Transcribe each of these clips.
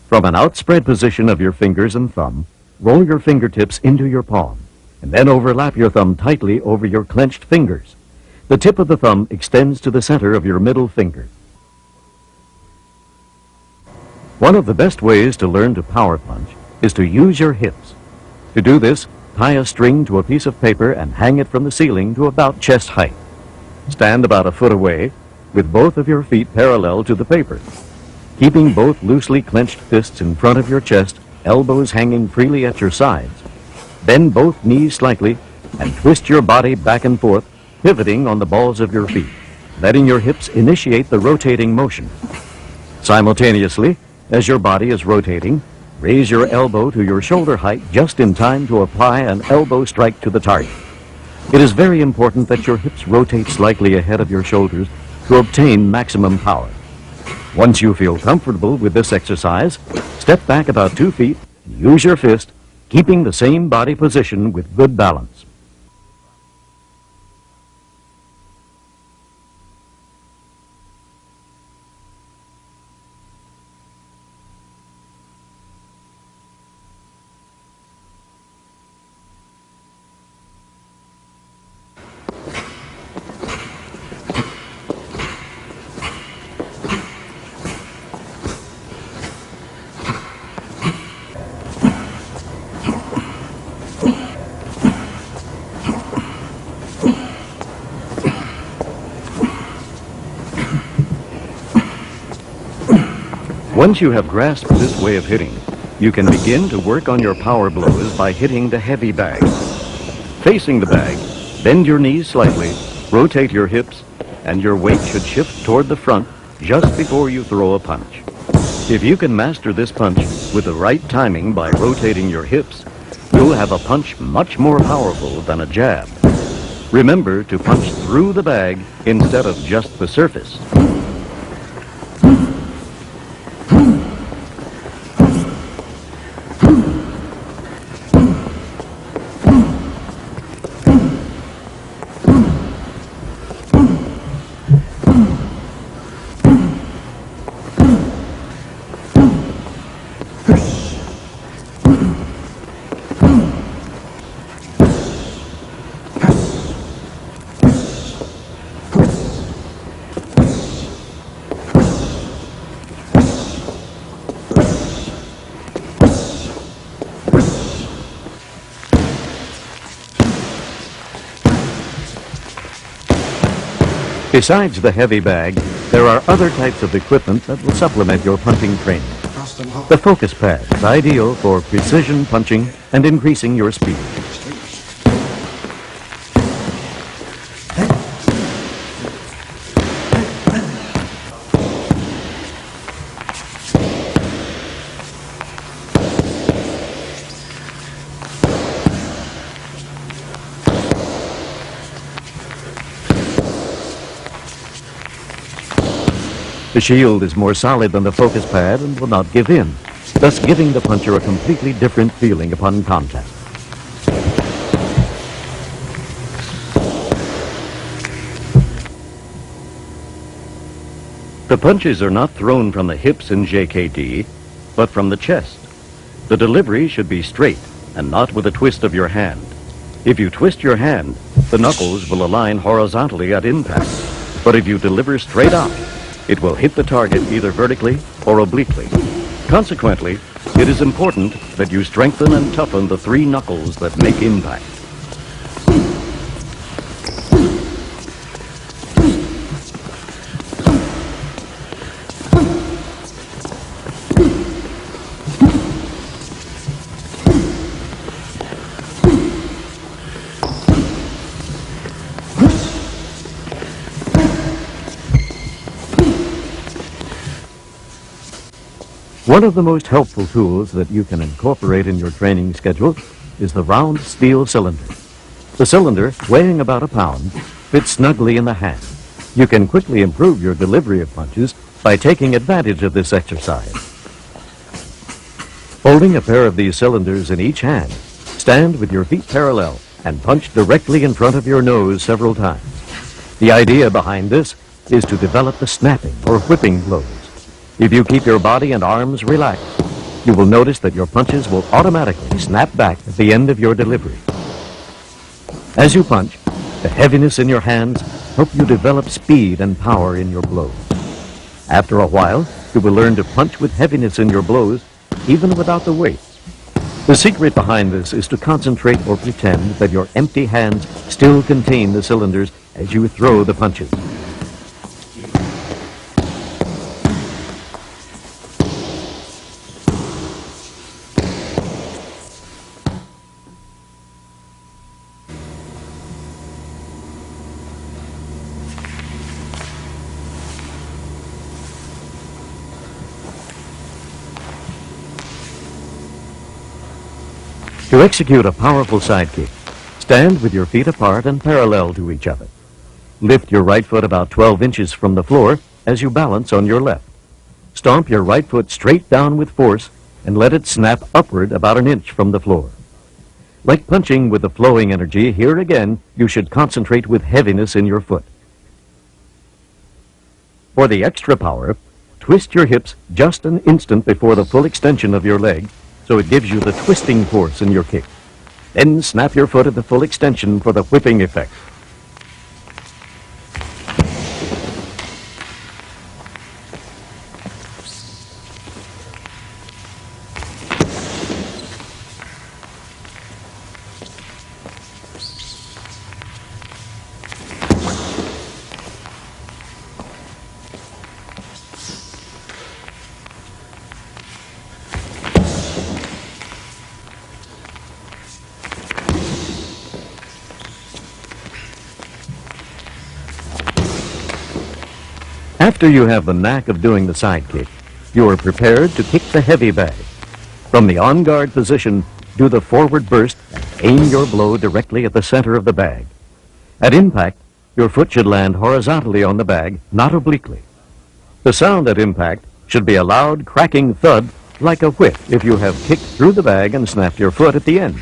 From an outspread position of your fingers and thumb, roll your fingertips into your palm, and then overlap your thumb tightly over your clenched fingers. The tip of the thumb extends to the center of your middle finger. One of the best ways to learn to power punch is to use your hips. To do this, tie a string to a piece of paper and hang it from the ceiling to about chest height. Stand about a foot away, with both of your feet parallel to the paper. Keeping both loosely clenched fists in front of your chest, elbows hanging freely at your sides. Bend both knees slightly and twist your body back and forth, pivoting on the balls of your feet, letting your hips initiate the rotating motion. Simultaneously, as your body is rotating, raise your elbow to your shoulder height just in time to apply an elbow strike to the target. It is very important that your hips rotate slightly ahead of your shoulders to obtain maximum power. Once you feel comfortable with this exercise, step back about 2 feet, use your fist, keeping the same body position with good balance. Once you have grasped this way of hitting, you can begin to work on your power blows by hitting the heavy bag. Facing the bag, bend your knees slightly, rotate your hips, and your weight should shift toward the front just before you throw a punch. If you can master this punch with the right timing by rotating your hips, you'll have a punch much more powerful than a jab. Remember to punch through the bag instead of just the surface. Besides the heavy bag, there are other types of equipment that will supplement your punching training. The focus pad is ideal for precision punching and increasing your speed. The shield is more solid than the focus pad and will not give in, thus giving the puncher a completely different feeling upon contact. The punches are not thrown from the hips in JKD, but from the chest. The delivery should be straight and not with a twist of your hand. If you twist your hand, the knuckles will align horizontally at impact, but if you deliver straight out, it will hit the target either vertically or obliquely. Consequently, it is important that you strengthen and toughen the 3 knuckles that make impact. One of the most helpful tools that you can incorporate in your training schedule is the round steel cylinder. The cylinder, weighing about a pound, fits snugly in the hand. You can quickly improve your delivery of punches by taking advantage of this exercise. Holding a pair of these cylinders in each hand, stand with your feet parallel and punch directly in front of your nose several times. The idea behind this is to develop the snapping or whipping blows. If you keep your body and arms relaxed, you will notice that your punches will automatically snap back at the end of your delivery. As you punch, the heaviness in your hands help you develop speed and power in your blows. After a while, you will learn to punch with heaviness in your blows, even without the weight. The secret behind this is to concentrate or pretend that your empty hands still contain the cylinders as you throw the punches. To execute a powerful side kick, stand with your feet apart and parallel to each other. Lift your right foot about 12 inches from the floor as you balance on your left. Stomp your right foot straight down with force and let it snap upward about an inch from the floor. Like punching with the flowing energy, here again you should concentrate with heaviness in your foot. For the extra power, twist your hips just an instant before the full extension of your leg, so it gives you the twisting force in your kick. Then snap your foot at the full extension for the whipping effect. After you have the knack of doing the side kick, you are prepared to kick the heavy bag. From the on-guard position, do the forward burst and aim your blow directly at the center of the bag. At impact, your foot should land horizontally on the bag, not obliquely. The sound at impact should be a loud, cracking thud like a whip if you have kicked through the bag and snapped your foot at the end.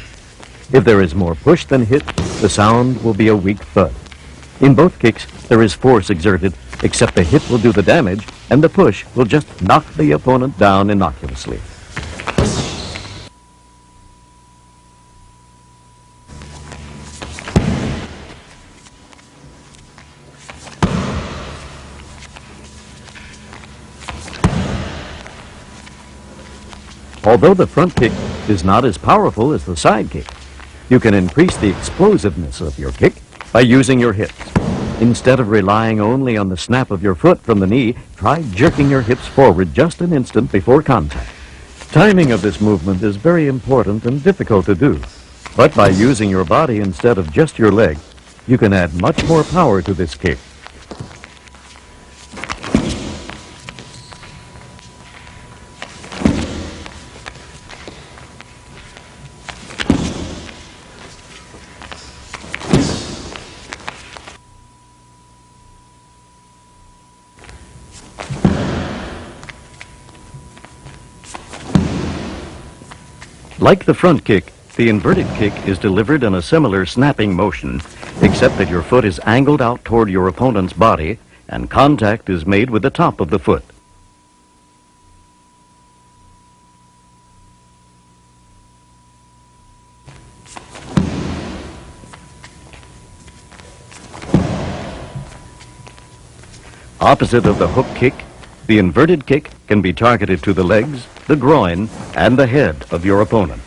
If there is more push than hit, the sound will be a weak thud. In both kicks, there is force exerted, except the hit will do the damage and the push will just knock the opponent down innocuously. Although the front kick is not as powerful as the side kick, you can increase the explosiveness of your kick by using your hips. Instead of relying only on the snap of your foot from the knee, try jerking your hips forward just an instant before contact. Timing of this movement is very important and difficult to do, but by using your body instead of just your leg, you can add much more power to this kick. Like the front kick, the inverted kick is delivered in a similar snapping motion, except that your foot is angled out toward your opponent's body and contact is made with the top of the foot. Opposite of the hook kick, the inverted kick can be targeted to the legs, the groin, and the head of your opponent.